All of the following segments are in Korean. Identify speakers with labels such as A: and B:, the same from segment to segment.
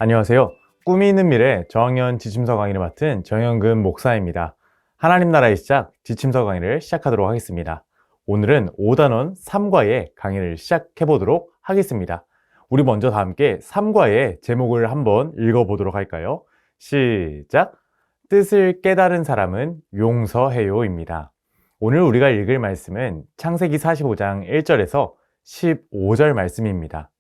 A: 안녕하세요. 꿈이 있는 미래 저학년 지침서 강의를 맡은 정영근 목사입니다. 하나님 나라의 시작 지침서 강의를 시작하도록 하겠습니다. 오늘은 5단원 3과의 강의를 시작해 보도록 하겠습니다. 우리 먼저 다 함께 3과의 제목을 한번 읽어보도록 할까요? 시작! 뜻을 깨달은 사람은 용서해요입니다. 오늘 우리가 읽을 말씀은 창세기 45장 1절에서 15절 말씀입니다.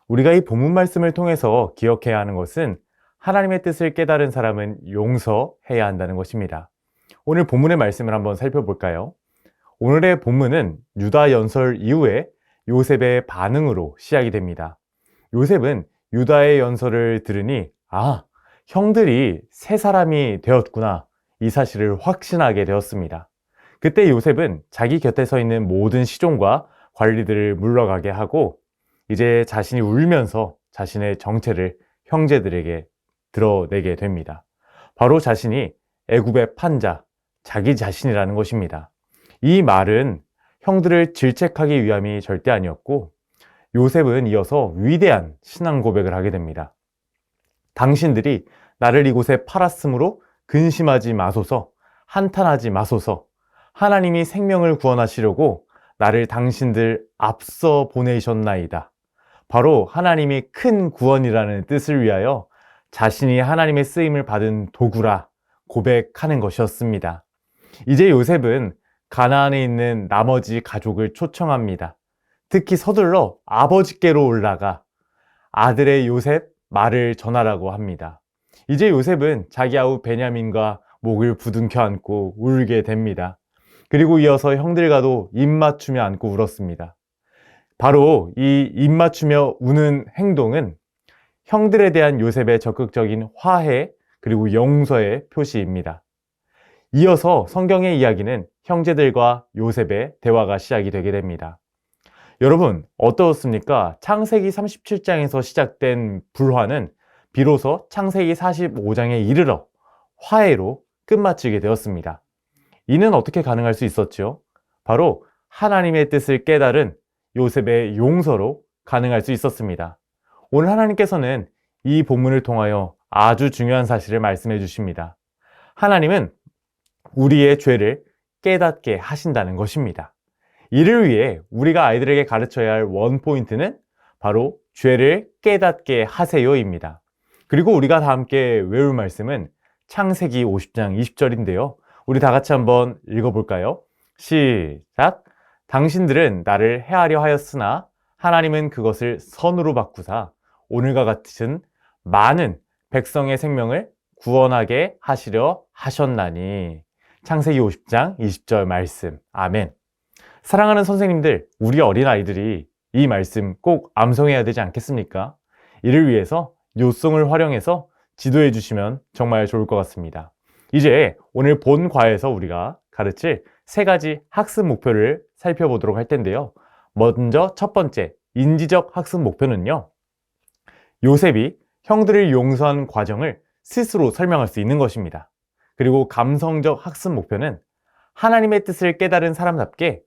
A: 우리가 이 본문 말씀을 통해서 기억해야 하는 것은 하나님의 뜻을 깨달은 사람은 용서해야 한다는 것입니다. 오늘 본문의 말씀을 한번 살펴볼까요? 오늘의 본문은 유다 연설 이후에 요셉의 반응으로 시작이 됩니다. 요셉은 유다의 연설을 들으니 형들이 새 사람이 되었구나, 이 사실을 확신하게 되었습니다. 그때 요셉은 자기 곁에 서 있는 모든 시종과 관리들을 물러가게 하고 이제 자신이 울면서 자신의 정체를 형제들에게 드러내게 됩니다. 바로 자신이 애굽의 판자, 자기 자신이라는 것입니다. 이 말은 형들을 질책하기 위함이 절대 아니었고, 요셉은 이어서 위대한 신앙 고백을 하게 됩니다. 당신들이 나를 이곳에 팔았으므로 근심하지 마소서, 한탄하지 마소서. 하나님이 생명을 구원하시려고 나를 당신들 앞서 보내셨나이다. 바로 하나님이 큰 구원이라는 뜻을 위하여 자신이 하나님의 쓰임을 받은 도구라 고백하는 것이었습니다. 이제 요셉은 가나안에 있는 나머지 가족을 초청합니다. 특히 서둘러 아버지께로 올라가 아들의 요셉 말을 전하라고 합니다. 이제 요셉은 자기 아우 베냐민과 목을 부둥켜 안고 울게 됩니다. 그리고 이어서 형들과도 입맞추며 안고 울었습니다. 바로 이 입맞추며 우는 행동은 형들에 대한 요셉의 적극적인 화해 그리고 용서의 표시입니다. 이어서 성경의 이야기는 형제들과 요셉의 대화가 시작이 되게 됩니다. 여러분, 어떠셨습니까? 창세기 37장에서 시작된 불화는 비로소 창세기 45장에 이르러 화해로 끝마치게 되었습니다. 이는 어떻게 가능할 수 있었죠? 바로 하나님의 뜻을 깨달은 요셉의 용서로 가능할 수 있었습니다. 오늘 하나님께서는 이 본문을 통하여 아주 중요한 사실을 말씀해 주십니다. 하나님은 우리의 죄를 깨닫게 하신다는 것입니다. 이를 위해 우리가 아이들에게 가르쳐야 할 원포인트는 바로 죄를 깨닫게 하세요입니다. 그리고 우리가 다 함께 외울 말씀은 창세기 50장 20절인데요. 우리 다 같이 한번 읽어볼까요? 시작! 당신들은 나를 해하려 하였으나 하나님은 그것을 선으로 바꾸사 오늘과 같은 많은 백성의 생명을 구원하게 하시려 하셨나니. 창세기 50장 20절 말씀. 아멘. 사랑하는 선생님들, 우리 어린아이들이 이 말씀 꼭 암송해야 되지 않겠습니까? 이를 위해서 요송을 활용해서 지도해 주시면 정말 좋을 것 같습니다. 이제 오늘 본 과에서 우리가 가르칠 세 가지 학습 목표를 살펴보도록 할 텐데요. 먼저 첫 번째, 인지적 학습 목표는요. 요셉이 형들을 용서한 과정을 스스로 설명할 수 있는 것입니다. 그리고 감성적 학습 목표는 하나님의 뜻을 깨달은 사람답게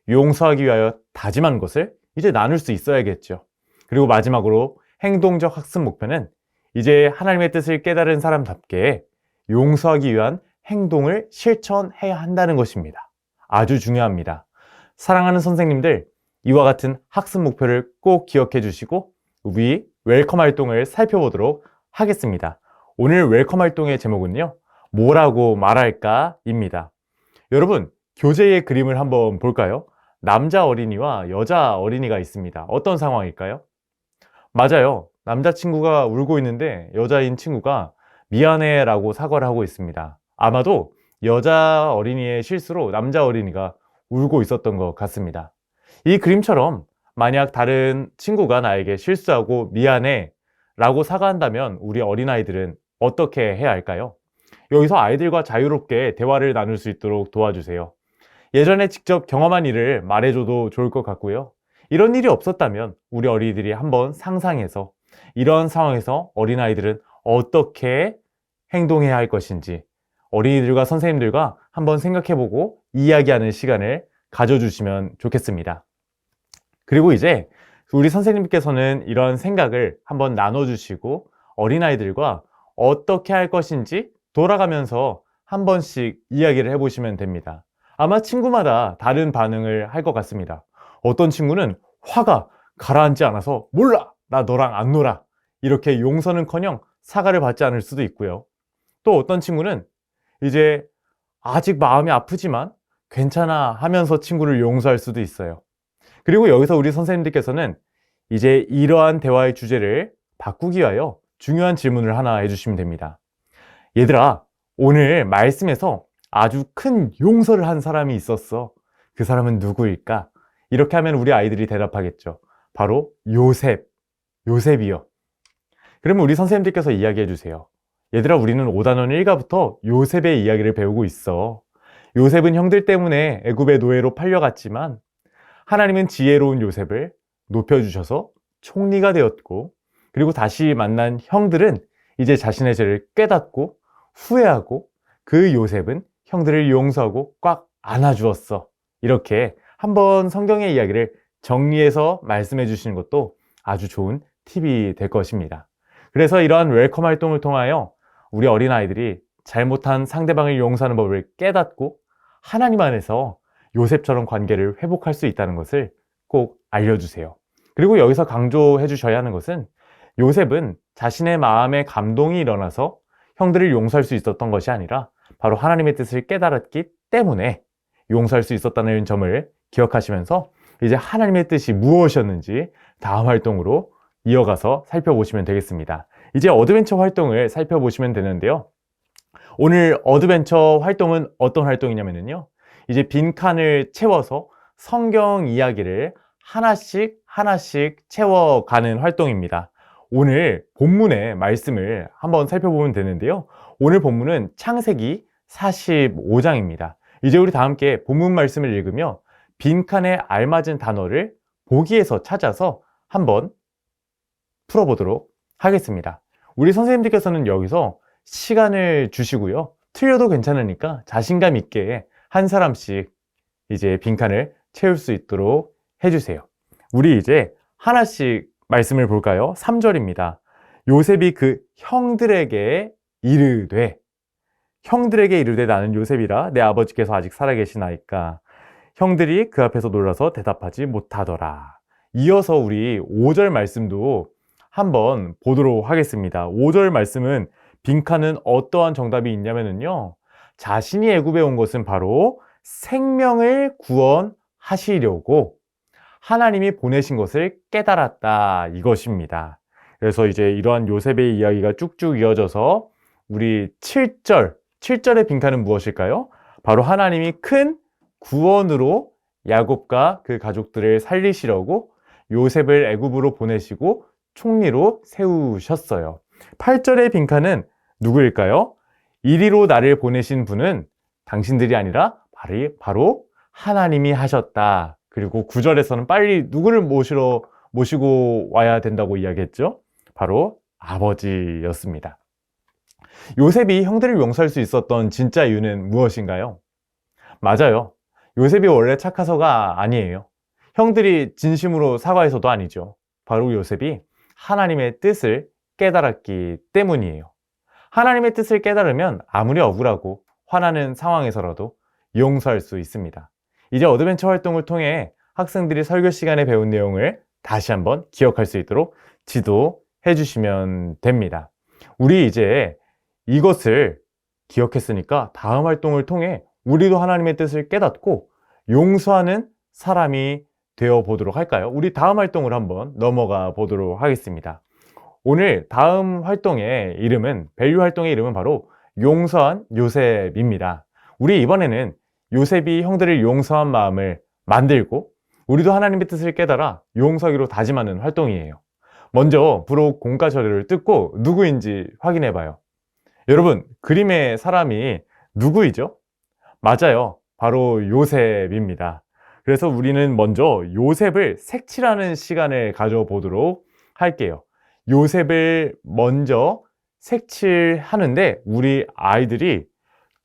A: 용서하기 위하여 다짐한 것을 이제 나눌 수 있어야겠죠. 그리고 마지막으로 행동적 학습 목표는 이제 하나님의 뜻을 깨달은 사람답게 용서하기 위한 행동을 실천해야 한다는 것입니다. 아주 중요합니다. 사랑하는 선생님들, 이와 같은 학습 목표를 꼭 기억해 주시고 우리 웰컴 활동을 살펴보도록 하겠습니다. 오늘 웰컴 활동의 제목은요, 뭐라고 말할까? 입니다. 여러분, 교재의 그림을 한번 볼까요? 남자 어린이와 여자 어린이가 있습니다. 어떤 상황일까요? 맞아요. 남자친구가 울고 있는데 여자인 친구가 미안해 라고 사과를 하고 있습니다. 아마도 여자 어린이의 실수로 남자 어린이가 울고 있었던 것 같습니다. 이 그림처럼 만약 다른 친구가 나에게 실수하고 미안해 라고 사과한다면 우리 어린아이들은 어떻게 해야 할까요? 여기서 아이들과 자유롭게 대화를 나눌 수 있도록 도와주세요. 예전에 직접 경험한 일을 말해줘도 좋을 것 같고요. 이런 일이 없었다면 우리 어린이들이 한번 상상해서 이런 상황에서 어린아이들은 어떻게 행동해야 할 것인지 어린이들과 선생님들과 한번 생각해보고 이야기하는 시간을 가져주시면 좋겠습니다. 그리고 이제 우리 선생님께서는 이런 생각을 한번 나눠주시고 어린아이들과 어떻게 할 것인지 돌아가면서 한 번씩 이야기를 해보시면 됩니다. 아마 친구마다 다른 반응을 할 것 같습니다. 어떤 친구는 화가 가라앉지 않아서 몰라! 나 너랑 안 놀아! 이렇게 용서는커녕 사과를 받지 않을 수도 있고요. 또 어떤 친구는 이제 아직 마음이 아프지만 괜찮아 하면서 친구를 용서할 수도 있어요. 그리고 여기서 우리 선생님들께서는 이제 이러한 대화의 주제를 바꾸기 위하여 중요한 질문을 하나 해주시면 됩니다. 얘들아, 오늘 말씀에서 아주 큰 용서를 한 사람이 있었어. 그 사람은 누구일까? 이렇게 하면 우리 아이들이 대답하겠죠. 바로 요셉이요. 그러면 우리 선생님들께서 이야기해 주세요. 얘들아, 우리는 5단원 1가부터 요셉의 이야기를 배우고 있어. 요셉은 형들 때문에 애굽의 노예로 팔려갔지만 하나님은 지혜로운 요셉을 높여주셔서 총리가 되었고, 그리고 다시 만난 형들은 이제 자신의 죄를 깨닫고 후회하고 그 요셉은 형들을 용서하고 꽉 안아주었어. 이렇게 한번 성경의 이야기를 정리해서 말씀해 주시는 것도 아주 좋은 팁이 될 것입니다. 그래서 이러한 웰컴 활동을 통하여 우리 어린아이들이 잘못한 상대방을 용서하는 법을 깨닫고 하나님 안에서 요셉처럼 관계를 회복할 수 있다는 것을 꼭 알려주세요. 그리고 여기서 강조해 주셔야 하는 것은 요셉은 자신의 마음에 감동이 일어나서 형들을 용서할 수 있었던 것이 아니라 바로 하나님의 뜻을 깨달았기 때문에 용서할 수 있었다는 점을 기억하시면서 이제 하나님의 뜻이 무엇이었는지 다음 활동으로 이어가서 살펴보시면 되겠습니다. 이제 어드벤처 활동을 살펴보시면 되는데요. 오늘 어드벤처 활동은 어떤 활동이냐면요. 이제 빈칸을 채워서 성경 이야기를 하나씩 채워가는 활동입니다. 오늘 본문의 말씀을 한번 살펴보면 되는데요. 오늘 본문은 창세기 45장입니다. 이제 우리 다 함께 본문 말씀을 읽으며 빈칸에 알맞은 단어를 보기에서 찾아서 한번 풀어보도록 하겠습니다. 우리 선생님들께서는 여기서 시간을 주시고요. 틀려도 괜찮으니까 자신감 있게 한 사람씩 이제 빈칸을 채울 수 있도록 해주세요. 우리 이제 하나씩 말씀을 볼까요? 3절입니다. 요셉이 그 형들에게 이르되 나는 요셉이라 내 아버지께서 아직 살아계시나이까. 형들이 그 앞에서 놀라서 대답하지 못하더라. 이어서 우리 5절 말씀도 한번 보도록 하겠습니다. 5절 말씀은 빈칸은 어떠한 정답이 있냐면요. 자신이 애굽에 온 것은 바로 생명을 구원하시려고 하나님이 보내신 것을 깨달았다, 이것입니다. 그래서 이제 이러한 요셉의 이야기가 쭉쭉 이어져서 우리 7절의 빈칸은 무엇일까요? 바로 하나님이 큰 구원으로 야곱과 그 가족들을 살리시려고 요셉을 애굽으로 보내시고 총리로 세우셨어요. 8절의 빈칸은 누구일까요? 이리로 나를 보내신 분은 당신들이 아니라 바로 하나님이 하셨다. 그리고 9절에서는 빨리 누구를 모시고 와야 된다고 이야기했죠? 바로 아버지였습니다. 요셉이 형들을 용서할 수 있었던 진짜 이유는 무엇인가요? 맞아요. 요셉이 원래 착해서가 아니에요. 형들이 진심으로 사과해서도 아니죠. 바로 요셉이 하나님의 뜻을 깨달았기 때문이에요. 하나님의 뜻을 깨달으면 아무리 억울하고 화나는 상황에서라도 용서할 수 있습니다. 이제 어드벤처 활동을 통해 학생들이 설교 시간에 배운 내용을 다시 한번 기억할 수 있도록 지도해 주시면 됩니다. 우리 이제 이것을 기억했으니까 다음 활동을 통해 우리도 하나님의 뜻을 깨닫고 용서하는 사람이 되어 보도록 할까요? 우리 다음 활동을 한번 넘어가 보도록 하겠습니다. 오늘 다음 활동의 이름은, 밸류 활동의 이름은 바로 용서한 요셉입니다. 우리 이번에는 요셉이 형들을 용서한 마음을 만들고 우리도 하나님의 뜻을 깨달아 용서하기로 다짐하는 활동이에요. 먼저 부록 공과 저려를 뜯고 누구인지 확인해 봐요. 여러분, 그림의 사람이 누구이죠? 맞아요. 바로 요셉입니다. 그래서 우리는 먼저 요셉을 색칠하는 시간을 가져보도록 할게요. 요셉을 먼저 색칠하는데 우리 아이들이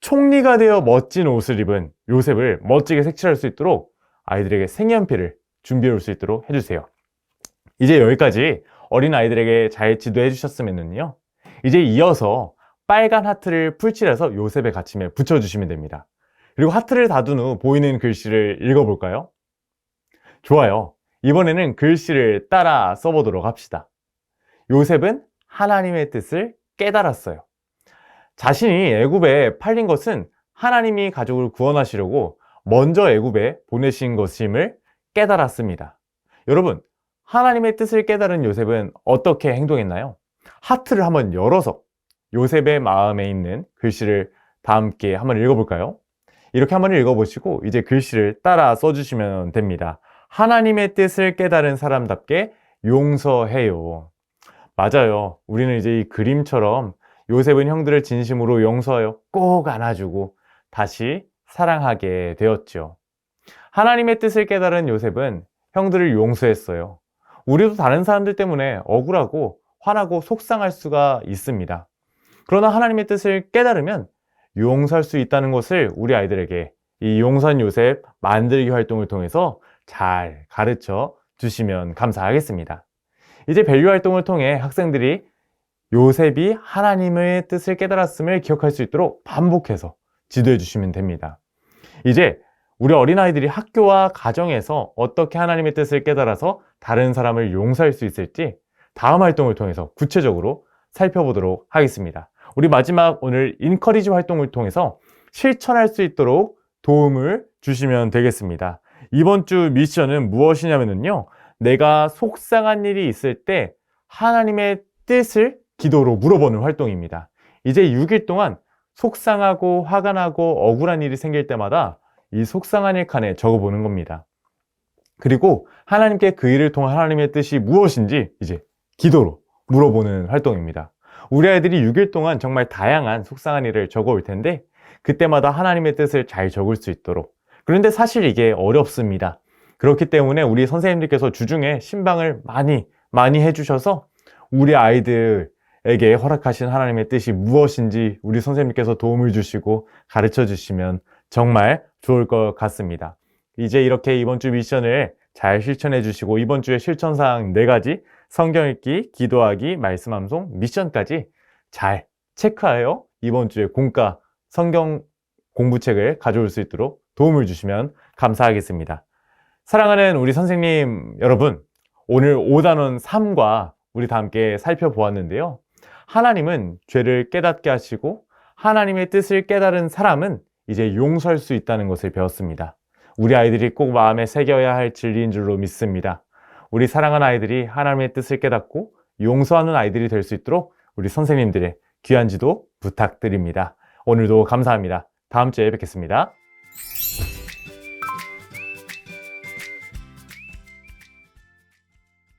A: 총리가 되어 멋진 옷을 입은 요셉을 멋지게 색칠할 수 있도록 아이들에게 색연필을 준비해 올 수 있도록 해주세요. 이제 여기까지 어린아이들에게 잘 지도해 주셨으면요. 이제 이어서 빨간 하트를 풀칠해서 요셉의 가침에 붙여주시면 됩니다. 그리고 하트를 닫은 후 보이는 글씨를 읽어볼까요? 좋아요. 이번에는 글씨를 따라 써보도록 합시다. 요셉은 하나님의 뜻을 깨달았어요. 자신이 애굽에 팔린 것은 하나님이 가족을 구원하시려고 먼저 애굽에 보내신 것임을 깨달았습니다. 여러분, 하나님의 뜻을 깨달은 요셉은 어떻게 행동했나요? 하트를 한번 열어서 요셉의 마음에 있는 글씨를 다 함께 한번 읽어볼까요? 이렇게 한번 읽어보시고 이제 글씨를 따라 써주시면 됩니다. 하나님의 뜻을 깨달은 사람답게 용서해요. 맞아요. 우리는 이제 이 그림처럼 요셉은 형들을 진심으로 용서하여 꼭 안아주고 다시 사랑하게 되었죠. 하나님의 뜻을 깨달은 요셉은 형들을 용서했어요. 우리도 다른 사람들 때문에 억울하고 화나고 속상할 수가 있습니다. 그러나 하나님의 뜻을 깨달으면 용서할 수 있다는 것을 우리 아이들에게 이 용서한 요셉 만들기 활동을 통해서 잘 가르쳐 주시면 감사하겠습니다. 이제 밸류 활동을 통해 학생들이 요셉이 하나님의 뜻을 깨달았음을 기억할 수 있도록 반복해서 지도해 주시면 됩니다. 이제 우리 어린아이들이 학교와 가정에서 어떻게 하나님의 뜻을 깨달아서 다른 사람을 용서할 수 있을지 다음 활동을 통해서 구체적으로 살펴보도록 하겠습니다. 우리 마지막 오늘 인커리지 활동을 통해서 실천할 수 있도록 도움을 주시면 되겠습니다. 이번 주 미션은 무엇이냐면요. 내가 속상한 일이 있을 때 하나님의 뜻을 기도로 물어보는 활동입니다. 이제 6일 동안 속상하고 화가 나고 억울한 일이 생길 때마다 이 속상한 일 칸에 적어보는 겁니다. 그리고 하나님께 그 일을 통한 하나님의 뜻이 무엇인지 이제 기도로 물어보는 활동입니다. 우리 아이들이 6일 동안 정말 다양한 속상한 일을 적어올 텐데 그때마다 하나님의 뜻을 잘 적을 수 있도록. 그런데 사실 이게 어렵습니다. 그렇기 때문에 우리 선생님들께서 주중에 신방을 많이 해주셔서 우리 아이들에게 허락하신 하나님의 뜻이 무엇인지 우리 선생님께서 도움을 주시고 가르쳐 주시면 정말 좋을 것 같습니다. 이제 이렇게 이번 주 미션을 잘 실천해 주시고 이번 주에 실천사항 4가지 성경 읽기, 기도하기, 말씀 암송, 미션까지 잘 체크하여 이번 주에 공과 성경 공부책을 가져올 수 있도록 도움을 주시면 감사하겠습니다. 사랑하는 우리 선생님 여러분, 오늘 5단원 3과 우리 다 함께 살펴보았는데요. 하나님은 죄를 깨닫게 하시고 하나님의 뜻을 깨달은 사람은 이제 용서할 수 있다는 것을 배웠습니다. 우리 아이들이 꼭 마음에 새겨야 할 진리인 줄로 믿습니다. 우리 사랑하는 아이들이 하나님의 뜻을 깨닫고 용서하는 아이들이 될 수 있도록 우리 선생님들의 귀한 지도 부탁드립니다. 오늘도 감사합니다. 다음 주에 뵙겠습니다.